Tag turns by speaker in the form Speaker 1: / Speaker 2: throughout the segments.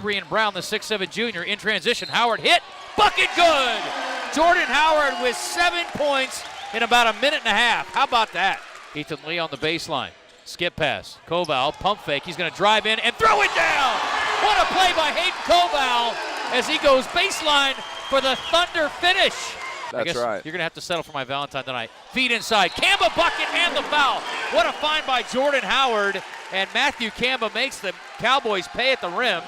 Speaker 1: Adrian Brown, the 6'7 junior, in transition. Howard hit, bucket good! Jordan Howard with 7 points in about a minute and a half. How about that? Ethan Lee on the baseline. Skip pass. Koval, pump fake. He's going to drive in and throw it down! What a play by Hayden Koval as he goes baseline for the Thunder finish.
Speaker 2: That's right.
Speaker 1: You're going to have to settle for my Valentine tonight. Feed inside. Kamba bucket and the foul. What a find by Jordan Howard. And Matthew Kamba makes the Cowboys pay at the rim.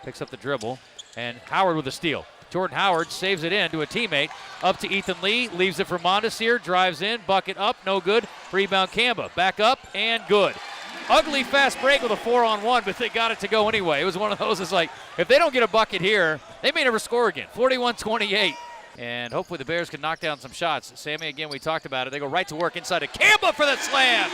Speaker 1: Picks up the dribble. And Howard with a steal. Jordan Howard saves it in to a teammate. Up to Ethan Lee. Leaves it for Mondesir. Drives in. Bucket up. No good. Rebound Kamba. Back up and good. Ugly fast break with a 4-on-1, but they got it to go anyway. It was one of those that's like, if they don't get a bucket here, they may never score again. 41-28. And hopefully the Bears can knock down some shots. Sammy, again, we talked about it. They go right to work inside to Kamba for the slam.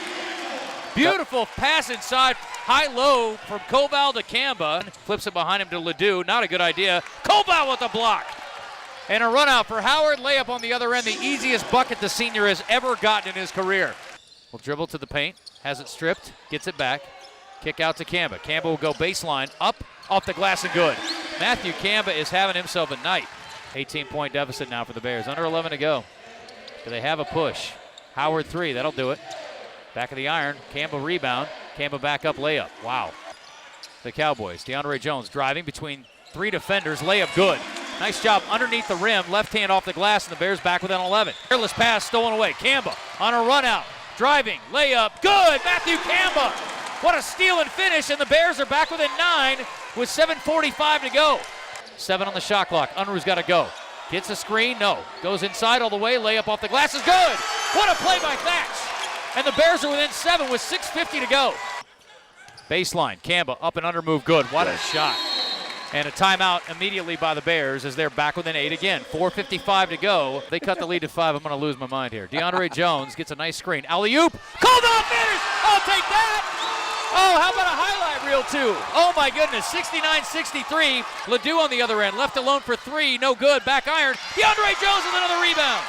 Speaker 1: Beautiful pass inside, high-low from Koval to Kamba. Flips it behind him to Ledoux. Not a good idea. Koval with the block. And a run out for Howard. Layup on the other end. The easiest bucket the senior has ever gotten in his career. Will dribble to the paint. Has it stripped. Gets it back. Kick out to Kamba. Kamba will go baseline. Up, off the glass and good. Matthew Kamba is having himself a night. 18-point deficit now for the Bears. Under 11 to go. Do they have a push? Howard 3. That'll do it. Back of the iron. Kamba rebound. Kamba back up layup. Wow. The Cowboys. DeAndre Jones driving between 3 defenders. Layup good. Nice job underneath the rim. Left hand off the glass, and the Bears back within 11. Careless pass stolen away. Kamba on a run out. Driving. Layup. Good. Matthew Kamba. What a steal and finish, and the Bears are back within 9 with 7:45 to go. 7 on the shot clock. Unruh's got to go. Gets a screen. No. Goes inside all the way. Layup off the glass is good. What a play by Thatch. And the Bears are within 7 with 6:50 to go. Baseline. Kamba up and under move. Good. What a shot. And a timeout immediately by the Bears as they're back within 8 again. 4:55 to go. They cut the lead to 5. I'm going to lose my mind here. DeAndre Jones gets a nice screen. Alley-oop. Koval finish. I'll take that. Oh, how about a highlight reel, too? Oh, my goodness. 69-63. Ledoux on the other end. Left alone for 3. No good. Back iron. DeAndre Jones with another rebound.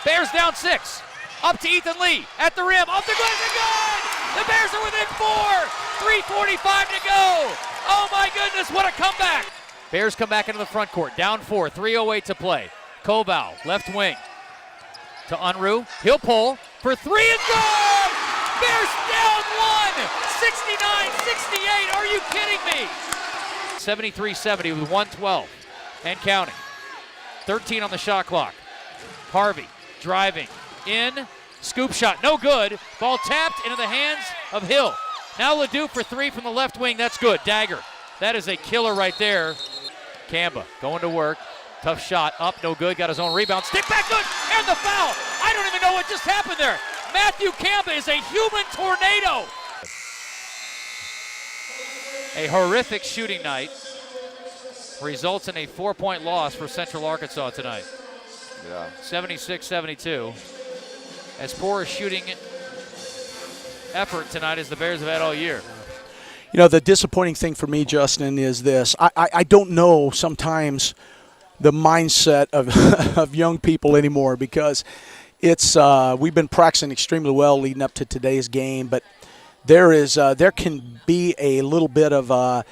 Speaker 1: Bears down 6. Up to Ethan Lee. At the rim. Off the glass and good. The Bears are within 4. 3:45 to go. Oh, my goodness. What a comeback. Bears come back into the front court. Down 4. 3:08 to play. Koval, left wing. To Unruh. He'll pull for 3 and good. Bears down 1. 69-68. Are you kidding me? 73-70 with 1:12 and counting. 13 on the shot clock. Harvey driving in. Scoop shot. No good. Ball tapped into the hands of Hill. Now Ledoux for 3 from the left wing. That's good. Dagger. That is a killer right there. Kamba going to work. Tough shot. Up. No good. Got his own rebound. Stick back. Good. And the foul. I don't even know what just happened there. Matthew Kamba is a human tornado. A horrific shooting night results in a 4-point loss for Central Arkansas tonight.
Speaker 2: Yeah.
Speaker 1: 76-72. As poor a shooting effort tonight as the Bears have had all year.
Speaker 3: You know, the disappointing thing for me, Justin, is this. I don't know sometimes the mindset of, of young people anymore because it's we've been practicing extremely well leading up to today's game, but there can be a little bit of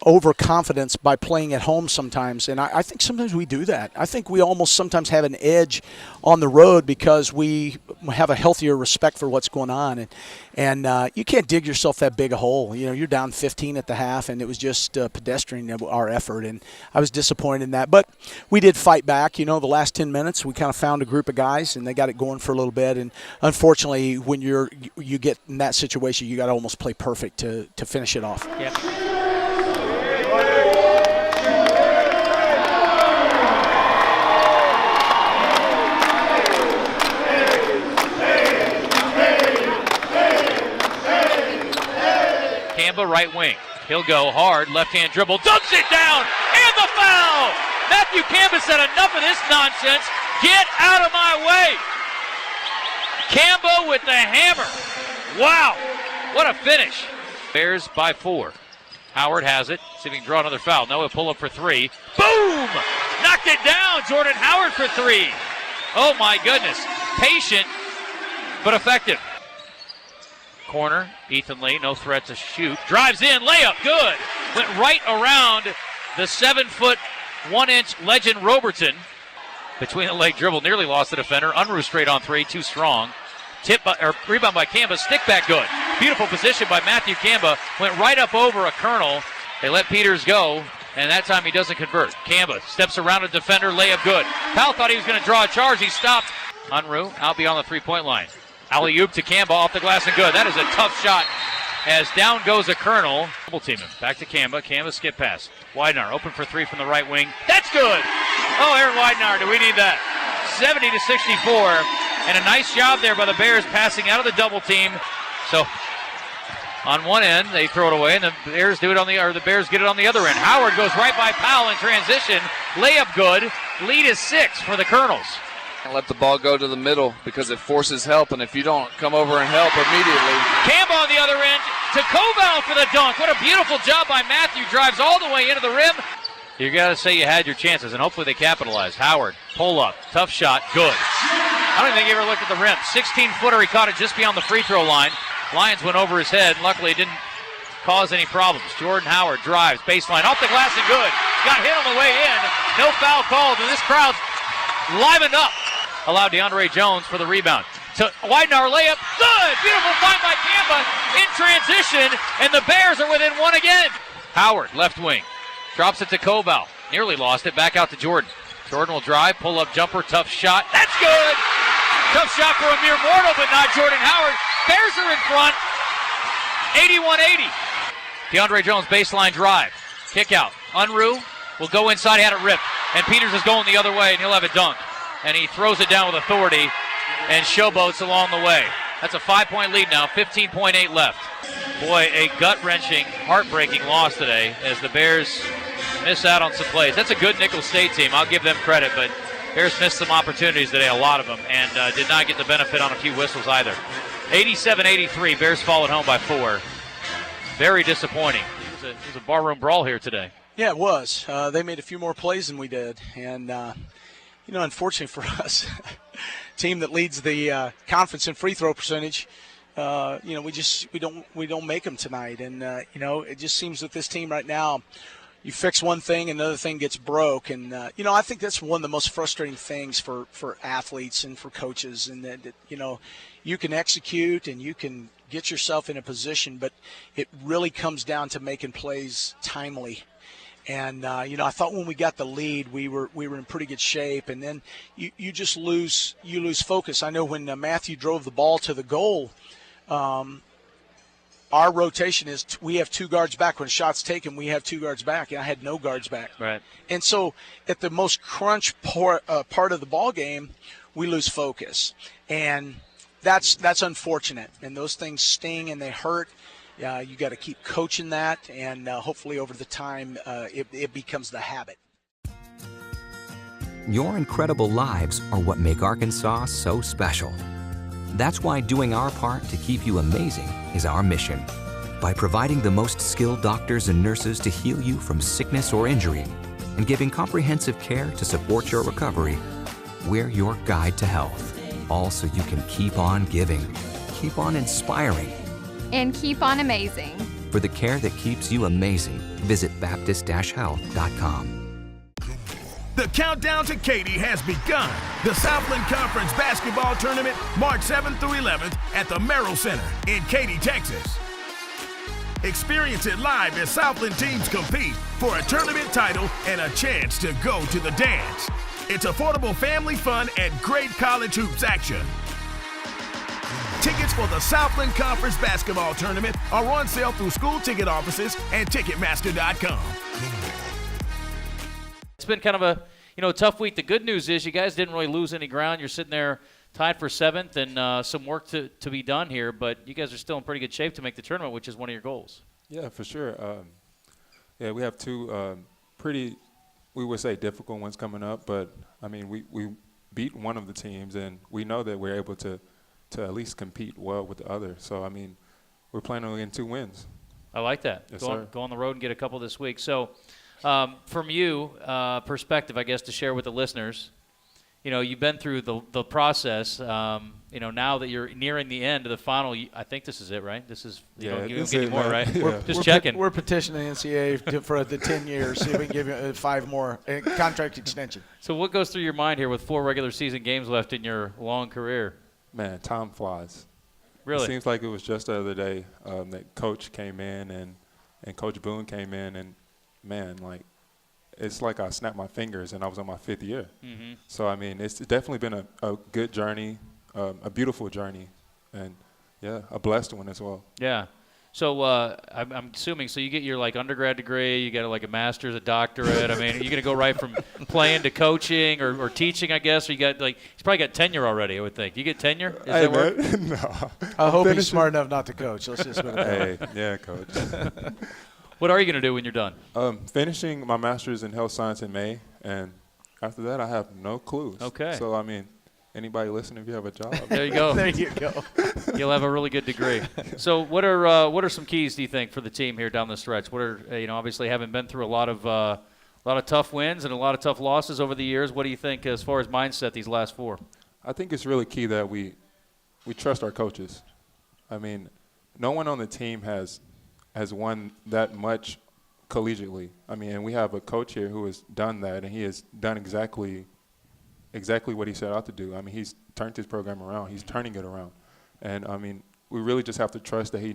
Speaker 3: overconfidence by playing at home sometimes, and I think sometimes we do that. I think we almost sometimes have an edge on the road because we have a healthier respect for what's going on, and you can't dig yourself that big a hole. You know, you're down 15 at the half, and it was just pedestrian our effort, and I was disappointed in that. But we did fight back. You know, the last 10 minutes, we kind of found a group of guys, and they got it going for a little bit. And unfortunately, when you get in that situation, you got to almost play perfect to finish it off.
Speaker 1: Yep. Kamba right wing. He'll go hard, left-hand dribble, dunks it down, and the foul! Matthew Kamba said enough of this nonsense. Get out of my way! Kamba with the hammer. Wow, what a finish. Bears by 4. Howard has it. See if he can draw another foul. No, he'll pull up for 3. Boom! Knocked it down. Jordan Howard for 3. Oh, my goodness. Patient, but effective. Corner, Ethan Lee, no threat to shoot. Drives in, layup, good. went right around the 7-foot, 1-inch legend Robertson. Between the leg dribble, nearly lost the defender. Unruh straight on three, too strong. Rebound by Kamba, stick back good. Beautiful position by Matthew Kamba. Went right up over a Colonel. They let Peters go, and that time he doesn't convert. Kamba steps around a defender, layup good. Powell thought he was going to draw a charge. He stopped. Unruh out beyond the three-point line. Alley-oop to Kamba off the glass and good. That is a tough shot as down goes a Colonel. Double team him. Back to Kamba. Kamba skip pass. Widenar open for three from the right wing. That's good. Oh, Aaron Widenar, do we need that? 70-64. And a nice job there by the Bears passing out of the double team. So on one end, they throw it away, and the Bears get it on the other end. Howard goes right by Powell in transition. Layup good. Lead is 6 for the Colonels.
Speaker 2: And let the ball go to the middle because it forces help, and if you don't come over and help immediately.
Speaker 1: Kamba on the other end to Koval for the dunk. What a beautiful job by Matthew. Drives all the way into the rim. You got to say you had your chances, and hopefully they capitalize. Howard, pull up, tough shot, good. I don't even think he ever looked at the rim. 16-footer, he caught it just beyond the free throw line. Lions went over his head. Luckily, it didn't cause any problems. Jordan Howard drives, baseline, off the glass and good. Got hit on the way in. No foul called, and this crowd's livened up. Allowed DeAndre Jones for the rebound. To Widenar layup, good! Beautiful find by Kamba in transition, and the Bears are within one again. Howard, left wing, drops it to Koval. Nearly lost it, back out to Jordan. Jordan will drive, pull up jumper, tough shot. That's good! Tough shot for a mere mortal, but not Jordan Howard. Bears are in front, 81-80. DeAndre Jones baseline drive, kick out. Unruh will go inside, had it ripped, and Peters is going the other way, and he'll have a dunk. And he throws it down with authority and showboats along the way. That's a 5-point lead now, 15.8 left. Boy, a gut-wrenching, heartbreaking loss today as the Bears miss out on some plays. That's a good Nicholls State team. I'll give them credit, but Bears missed some opportunities today, a lot of them, and did not get the benefit on a few whistles either. 87-83, Bears fall at home by 4. Very disappointing. It was a barroom brawl here today.
Speaker 3: Yeah, it was. They made a few more plays than we did, and unfortunately for us, team that leads the conference in free throw percentage, we don't make them tonight, and it just seems that this team right now, you fix one thing, another thing gets broke, and I think that's one of the most frustrating things for athletes and for coaches, and that you can execute and you can get yourself in a position, but it really comes down to making plays timely. And, I thought when we got the lead, we were in pretty good shape. And then you just lose focus. I know when Matthew drove the ball to the goal, our rotation is we have 2 guards back. When a shot's taken, we have 2 guards back. And I had no guards back.
Speaker 1: Right.
Speaker 3: And so at the most crunch part of the ball game, we lose focus. And that's unfortunate. And those things sting and they hurt. You got to keep coaching that, and hopefully over the time it becomes the habit.
Speaker 4: Your incredible lives are what make Arkansas so special. That's why doing our part to keep you amazing is our mission. By providing the most skilled doctors and nurses to heal you from sickness or injury, and giving comprehensive care to support your recovery, we're your guide to health. All so you can keep on giving, keep on inspiring,
Speaker 5: and keep on amazing.
Speaker 4: For the care that keeps you amazing, visit Baptist-Health.com.
Speaker 6: The countdown to Katy has begun. The Southland Conference Basketball Tournament, March 7th through 11th at the Merrill Center in Katy, Texas. Experience it live as Southland teams compete for a tournament title and a chance to go to the dance. It's affordable family fun and great college hoops action. Tickets for the Southland Conference Basketball Tournament are on sale through school ticket offices and Ticketmaster.com.
Speaker 1: It's been kind of a tough week. The good news is you guys didn't really lose any ground. You're sitting there tied for 7th and some work to be done here, but you guys are still in pretty good shape to make the tournament, which is one of your goals.
Speaker 7: Yeah, for sure. We have 2 pretty, we would say, difficult ones coming up, but, we beat one of the teams, and we know that we're able to at least compete well with the other. So, we're planning on getting 2 wins.
Speaker 1: I like that.
Speaker 7: Yes,
Speaker 1: go on the road and get a couple this week. So, from you perspective, I guess, to share with the listeners, you've been through the process. Now that you're nearing the end of the final, I think this is it, right? This is you don't get any more, right?
Speaker 7: Yeah.
Speaker 1: Just checking.
Speaker 3: We're petitioning the NCAA for the 10 years. See if we can give you 5 more contract extension.
Speaker 1: So what goes through your mind here with 4 regular season games left in your long career?
Speaker 7: Man, time flies.
Speaker 1: Really?
Speaker 7: It seems like it was just the other day that Coach came in and Coach Boone came in, and, man, like, it's like I snapped my fingers and I was on my 5th year.
Speaker 1: Mm-hmm.
Speaker 7: So, I mean, it's definitely been a good journey, a beautiful journey, and, yeah, a blessed one as well.
Speaker 1: Yeah. So I'm assuming, so you get your, undergrad degree, you get, a master's, a doctorate. I mean, are you going to go right from playing to coaching or teaching, I guess? Or you got, he's probably got tenure already, I would think. You get tenure? Is that work?
Speaker 7: No.
Speaker 3: I hope he's smart enough not to coach. Let's just put it that way.
Speaker 7: Hey, yeah, Coach.
Speaker 1: What are you going to do when you're done?
Speaker 7: Finishing my master's in health science in May, and after that I have no clues.
Speaker 1: Okay.
Speaker 7: So, I mean, anybody listening, if you have a job.
Speaker 1: There you go.
Speaker 3: There you go.
Speaker 1: You'll have a really good degree. So what are some keys, do you think, for the team here down the stretch? What are, obviously having been through a lot of tough wins and a lot of tough losses over the years, what do you think as far as mindset these last 4?
Speaker 7: I think it's really key that we trust our coaches. I mean, no one on the team has won that much collegiately. I mean, and we have a coach here who has done that, and he has done exactly what he set out to do. I mean, he's turned his program around. He's turning it around. And, I mean, we really just have to trust that he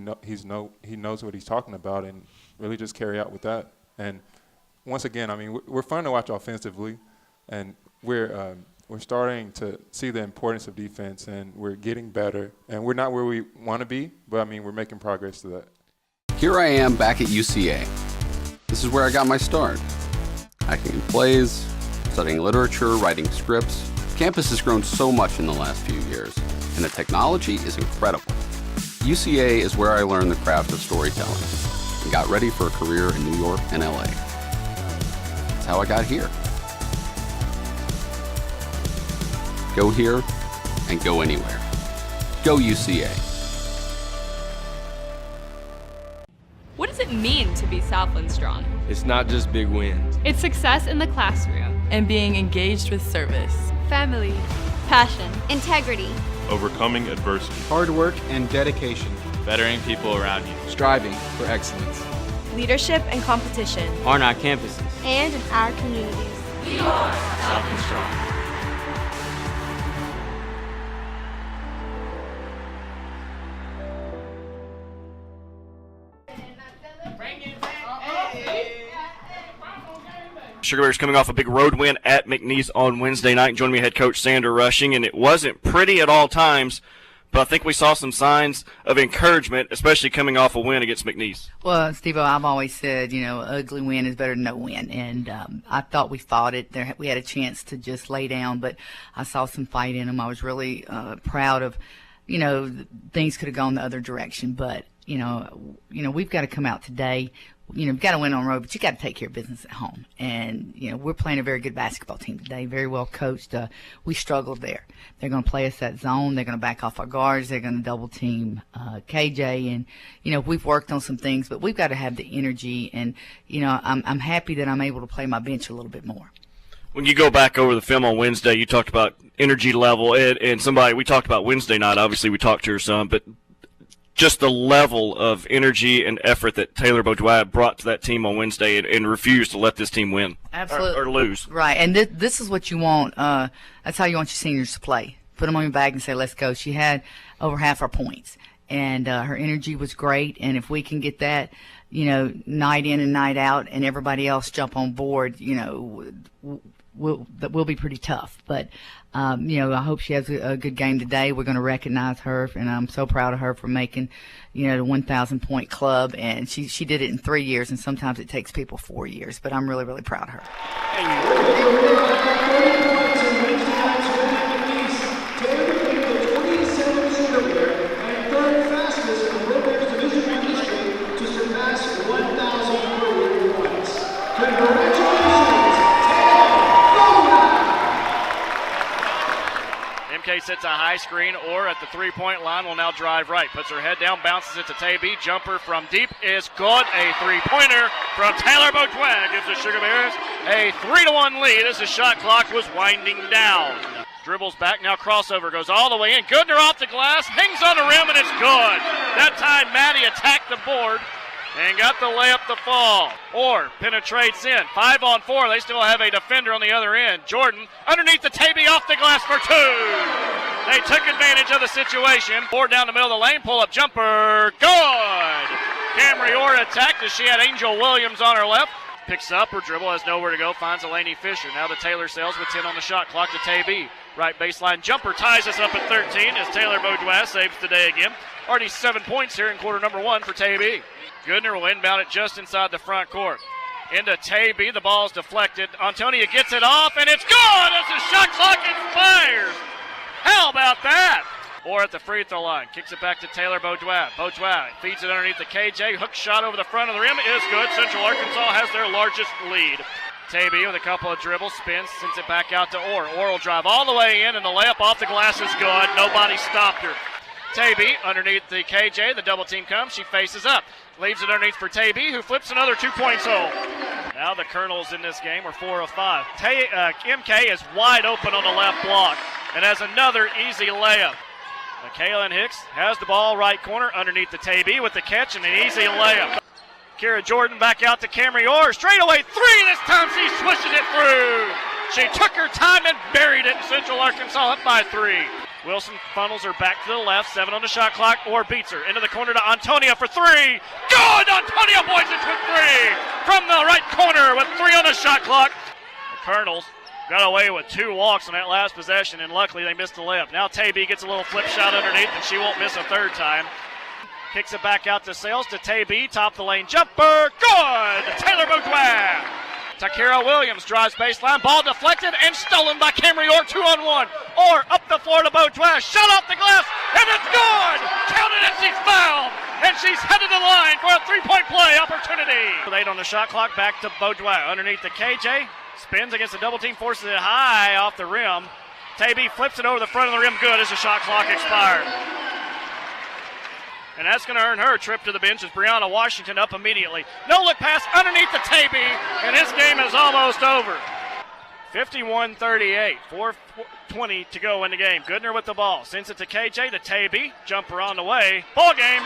Speaker 7: knows what he's talking about and really just carry out with that. And once again, I mean, we're fun to watch offensively, and we're starting to see the importance of defense, and we're getting better. And we're not where we want to be, but, I mean, we're making progress to that.
Speaker 8: Here I am back at UCA. This is where I got my start. Acting in plays, studying literature, writing scripts. Campus has grown so much in the last few years, and the technology is incredible. UCA is where I learned the craft of storytelling and got ready for a career in New York and LA. That's how I got here. Go here and go anywhere. Go UCA.
Speaker 9: What does it mean to be Southland Strong?
Speaker 10: It's not just big wins.
Speaker 5: It's success in the classroom.
Speaker 9: And being engaged with service.
Speaker 5: Family.
Speaker 9: Passion.
Speaker 5: Integrity.
Speaker 11: Overcoming adversity.
Speaker 12: Hard work and dedication.
Speaker 11: Bettering people around you.
Speaker 12: Striving for excellence.
Speaker 9: Leadership and competition.
Speaker 10: On our campuses.
Speaker 5: And in our communities.
Speaker 9: We are
Speaker 11: Southland Strong.
Speaker 13: Sugar Bears coming off a big road win at McNeese on Wednesday night. Joining me, head coach Sander Rushing, and it wasn't pretty at all times, but I think we saw some signs of encouragement, especially coming off a win against McNeese.
Speaker 14: Well, Steve-O, I've always said, ugly win is better than no win, and I thought we fought it. We had a chance to just lay down, but I saw some fight in them. I was really proud of, things could have gone the other direction, but we've got to come out today. We've got to win on the road, but you got to take care of business at home. And, we're playing a very good basketball team today, very well coached. We struggled there. They're going to play us that zone. They're going to back off our guards. They're going to double team KJ. And, we've worked on some things, but we've got to have the energy. And, I'm happy that I'm able to play my bench a little bit more.
Speaker 13: When you go back over the film on Wednesday, you talked about energy level, and we talked about Wednesday night. Obviously, we talked to her some, but just the level of energy and effort that Taylor Baudoin brought to that team on Wednesday and refused to let this team win.
Speaker 14: Absolutely.
Speaker 13: Or lose.
Speaker 14: Right, and this is what you want. That's how you want your seniors to play. Put them on your bag and say, let's go. She had over half our points, and her energy was great, and if we can get that, night in and night out, and everybody else jump on board, we'll be pretty tough. But I hope she has a good game today. We're going to recognize her, and I'm so proud of her for making, the 1,000-point club. And she did it in 3 years, and sometimes it takes people 4 years. But I'm really, really proud of her.
Speaker 15: KJ sets a high screen, or at the three-point line will now drive right. Puts her head down, bounces it to Tavy. Jumper from deep is good. A three-pointer from Taylor Baudoin gives the Sugar Bears a 3-1 lead as the shot clock was winding down. Dribbles back, now crossover, goes all the way in. Goodner off the glass, hangs on the rim, and it's good. That time Maddie attacked the board and got the layup to fall. Orr penetrates in. 5-on-4. They still have a defender on the other end. Jordan underneath the Tavy off the glass for two. They took advantage of the situation. Orr down the middle of the lane. Pull-up jumper. Good. Camry Orr attacked as she had Angel Williams on her left. Picks up her dribble, has nowhere to go, finds Elaney Fisher. Now to Taylor Sells with 10 on the shot clock to Tavy. Right baseline jumper ties us up at 13 as Taylor Baudoin saves the day again. Already 7 points here in quarter number 1 for Tavy. Goodner will inbound it just inside the front court. Into Tavy, the ball is deflected. Antonia gets it off, and it's good as the shot clock expires. How about that? Or at the free throw line, kicks it back to Taylor Baudoin. Baudoin feeds it underneath the KJ. Hook shot over the front of the rim is good. Central Arkansas has their largest lead. Tavy with a couple of dribbles, spins, sends it back out to Orr. Orr will drive all the way in, and the layup off the glass is good. Nobody stopped her. Tavy underneath the KJ. The double team comes. She faces up. Leaves it underneath for Tavy, who flips another 2 points home. Now the Colonels in this game are 4 of 5. MK is wide open on the left block and has another easy layup. Kaylin Hicks has the ball right corner underneath the Tavy with the catch and an easy layup. Kira Jordan back out to Camry Orr. Straightaway three. This time she swishes it through. She took her time and buried it. Central Arkansas up by 3. Wilson funnels her back to the left. 7 on the shot clock. Orr beats her into the corner to Antonia for 3. Good! Antonia boys it with 3 from the right corner with 3 on the shot clock. The Colonels got away with 2 walks on that last possession, and luckily they missed the layup. Now Tavy gets a little flip shot underneath, and she won't miss a third time. Kicks it back out to Sales to Tavy. Top the lane jumper. Good! Taylor Baudoin. Takira Williams drives baseline. Ball deflected and stolen by Camry Orr. 2-on-1. Orr up the floor to Baudoin. Shot off the glass, and it's good! Counted and she's fouled! And she's headed to the line for a 3-point play opportunity. 8 on the shot clock, back to Baudoin. Underneath the KJ. Spins against the double team, forces it high off the rim. Tavy flips it over the front of the rim, good as the shot clock expired. And that's going to earn her a trip to the bench as Brianna Washington up immediately. No look pass underneath the Tavy, and this game is almost over. 51-38, 4:20 to go in the game. Goodner with the ball, sends it to KJ, to Tavy, jumper on the way. Ball game.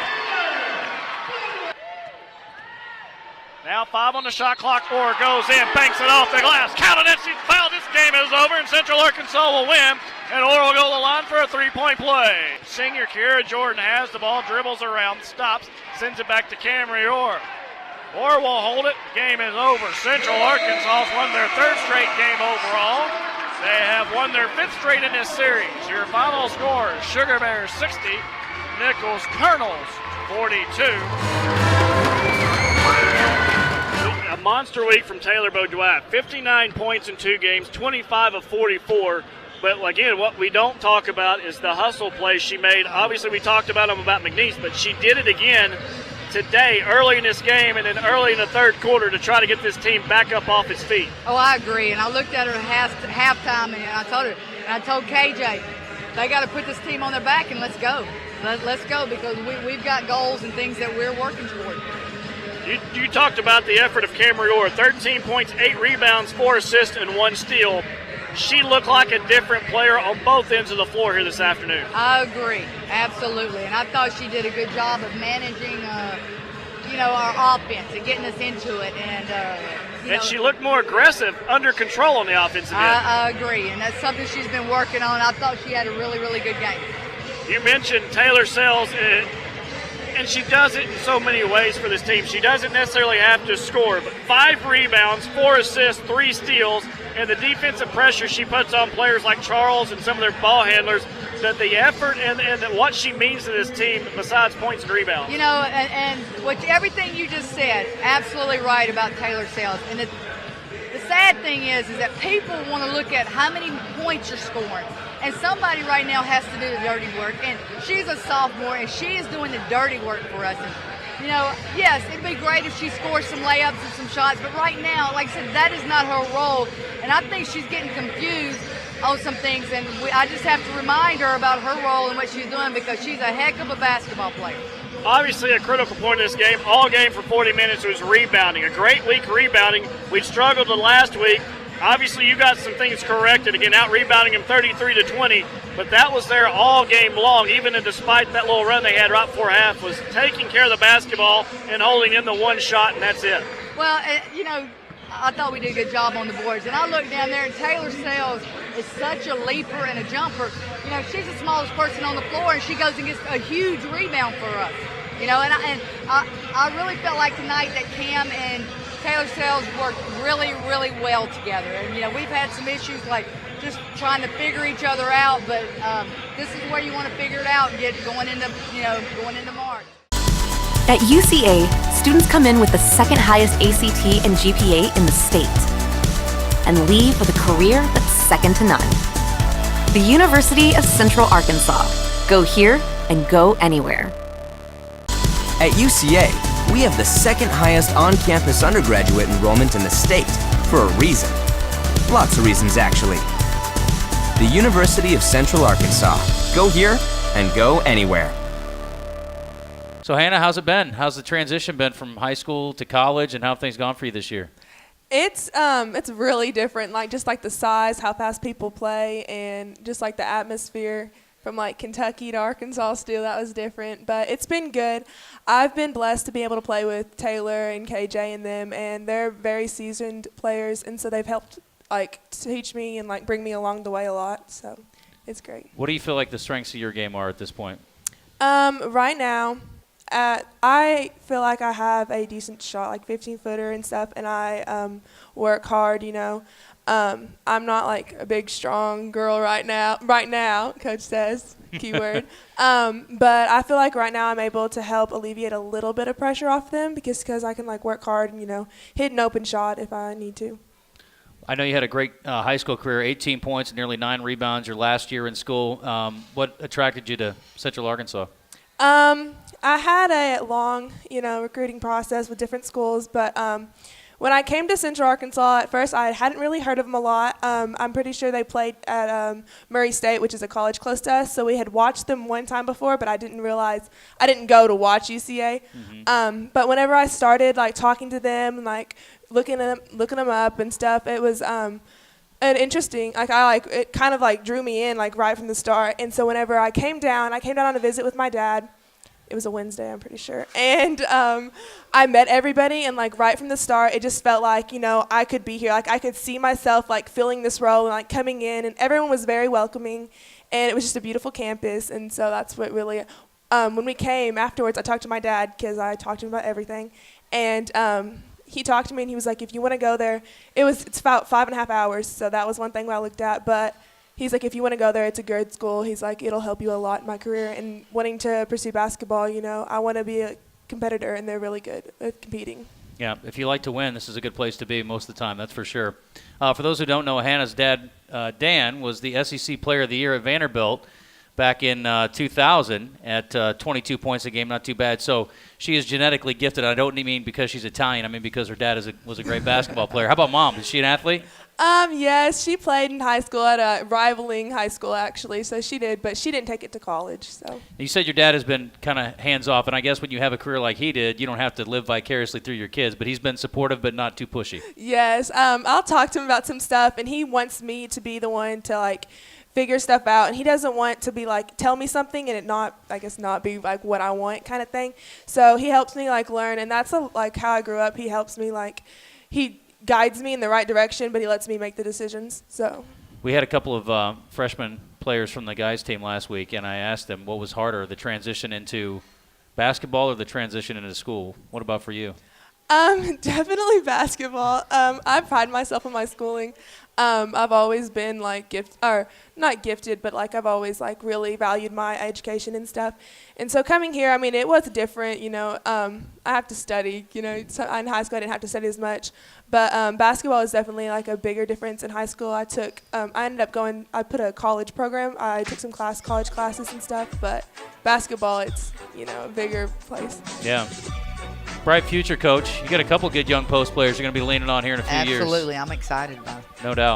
Speaker 15: Now 5 on the shot clock. Orr goes in, banks it off the glass. Counted it, she's fouled. This game is over, and Central Arkansas will win. And Orr will go to the line for a 3-point play. Senior Kira Jordan has the ball, dribbles around, stops, sends it back to Camry Orr. Orr will hold it. Game is over. Central Arkansas won their 3rd straight game overall. They have won their 5th straight in this series. Your final score is Sugar Bears 60, Nichols Colonels 42. A monster week from Taylor Baudoin. 59 points in 2 games, 25 of 44. But again, what we don't talk about is the hustle plays she made. Obviously, we talked about them about McNeese, but she did it again today, early in this game, and then early in the 3rd quarter to try to get this team back up off its feet.
Speaker 14: Oh, I agree. And I looked at her at halftime, and I told KJ, they got to put this team on their back and let's go. Let's go, because we've got goals and things that we're working toward.
Speaker 15: You talked about the effort of Camry Orr. 13 points, 8 rebounds, 4 assists, and 1 steal. She looked like a different player on both ends of the floor here this afternoon.
Speaker 14: I agree, absolutely. And I thought she did a good job of managing, our offense and getting us into it. And
Speaker 15: she looked more aggressive, under control on the offensive end.
Speaker 14: I agree, and that's something she's been working on. I thought she had a really, really good game.
Speaker 15: You mentioned Taylor Sells, and she does it in so many ways for this team. She doesn't necessarily have to score, but 5 rebounds, 4 assists, 3 steals, and the defensive pressure she puts on players like Charles and some of their ball handlers, that the effort and what she means to this team besides points and rebounds.
Speaker 14: And everything you just said, absolutely right about Taylor Sells. And the sad thing is that people want to look at how many points you're scoring. And somebody right now has to do the dirty work. And she's a sophomore, and she is doing the dirty work for us. And, yes, it'd be great if she scores some layups and some shots. But right now, like I said, that is not her role. And I think she's getting confused on some things, and I just have to remind her about her role and what she's doing because she's a heck of a basketball player.
Speaker 15: Obviously, a critical point in this game, all game for 40 minutes, was rebounding. A great week rebounding. We struggled the last week. Obviously, you got some things corrected. Again, out-rebounding them 33-20, but that was there all game long, even despite that little run they had right before half, was taking care of the basketball and holding in the one shot, and that's it.
Speaker 14: Well, I thought we did a good job on the boards, and I looked down there, and Taylor Sells is such a leaper and a jumper. She's the smallest person on the floor, and she goes and gets a huge rebound for us. And I really felt like tonight that Cam and Taylor Sells worked really, really well together. And, we've had some issues like just trying to figure each other out, but this is where you want to figure it out and get going into March.
Speaker 16: At UCA, students come in with the second highest ACT and GPA in the state and leave with a career that's second to none. The University of Central Arkansas. Go here and go anywhere.
Speaker 17: At UCA, we have the second highest on-campus undergraduate enrollment in the state for a reason. Lots of reasons, actually. The University of Central Arkansas. Go here and go anywhere.
Speaker 1: So, Hannah, how's it been? How's the transition been from high school to college, and how have things gone for you this year?
Speaker 18: It's really different, just the size, how fast people play, and just the atmosphere. From Kentucky to Arkansas still, that was different. But it's been good. I've been blessed to be able to play with Taylor and KJ and them, and they're very seasoned players, and so they've helped teach me and bring me along the way a lot. So it's great.
Speaker 1: What do you feel like the strengths of your game are at this point?
Speaker 18: Right now, I feel like I have a decent shot, 15-footer and stuff, and I work hard, I'm not a big, strong girl right now, Coach says, keyword. But I feel like right now I'm able to help alleviate a little bit of pressure off them because I can work hard and, hit an open shot if I need to.
Speaker 1: I know you had a great high school career, 18 points, nearly 9 rebounds your last year in school. What attracted you to Central Arkansas?
Speaker 18: I had a long, recruiting process with different schools, but when I came to Central Arkansas, at first I hadn't really heard of them a lot. I'm pretty sure they played at Murray State, which is a college close to us, so we had watched them one time before, but I didn't realize I didn't go to watch UCA. But whenever I started talking to them and looking them up and stuff, it was an interesting. It kind of drew me in right from the start. And so whenever I came down on a visit with my dad. It was a Wednesday, I'm pretty sure. And I met everybody, and right from the start, it just felt like, I could be here. I could see myself filling this role and coming in, and everyone was very welcoming, and it was just a beautiful campus. And so that's what really, when we came afterwards, I talked to my dad because I talked to him about everything, and he talked to me, and he was like, if you want to go there, it's about 5.5 hours, so that was one thing I looked at, but he's like, if you want to go there, it's a good school. He's like, it'll help you a lot in my career. And wanting to pursue basketball, I want to be a competitor, and they're really good at competing.
Speaker 1: Yeah, if you like to win, this is a good place to be most of the time, that's for sure. For those who don't know, Hannah's dad, Dan, was the SEC Player of the Year at Vanderbilt back in 2000 at 22 points a game, not too bad. So she is genetically gifted. I don't mean because she's Italian. I mean because her dad was a great basketball player. How about Mom? Is she an athlete?
Speaker 18: Yes, she played in high school at a rivaling high school, actually, so she did, but she didn't take it to college. So
Speaker 1: you said your dad has been kind of hands-off, and I guess when you have a career like he did, you don't have to live vicariously through your kids, but he's been supportive but not too pushy.
Speaker 18: Yes, I'll talk to him about some stuff, and he wants me to be the one to, figure stuff out, and he doesn't want to be tell me something and it not be what I want kind of thing. So he helps me learn, and that's how I grew up. He helps me he guides me in the right direction, but he lets me make the decisions. So
Speaker 1: we had a couple of freshman players from the guys team last week, and I asked them what was harder, the transition into basketball or the transition into school. What about for you?
Speaker 18: Definitely basketball. I pride myself on my schooling. I've always been not gifted, but I've always really valued my education and stuff. And so coming here, it was different, I have to study, so in high school I didn't have to study as much, but basketball is definitely a bigger difference. In high school I ended up I put a college program, I took some college classes and stuff, but basketball, it's, a bigger place.
Speaker 1: Yeah. Bright future, Coach. You got a couple good young post players you're going to be leaning on here in a few years.
Speaker 14: Absolutely. I'm excited about it.
Speaker 1: No doubt.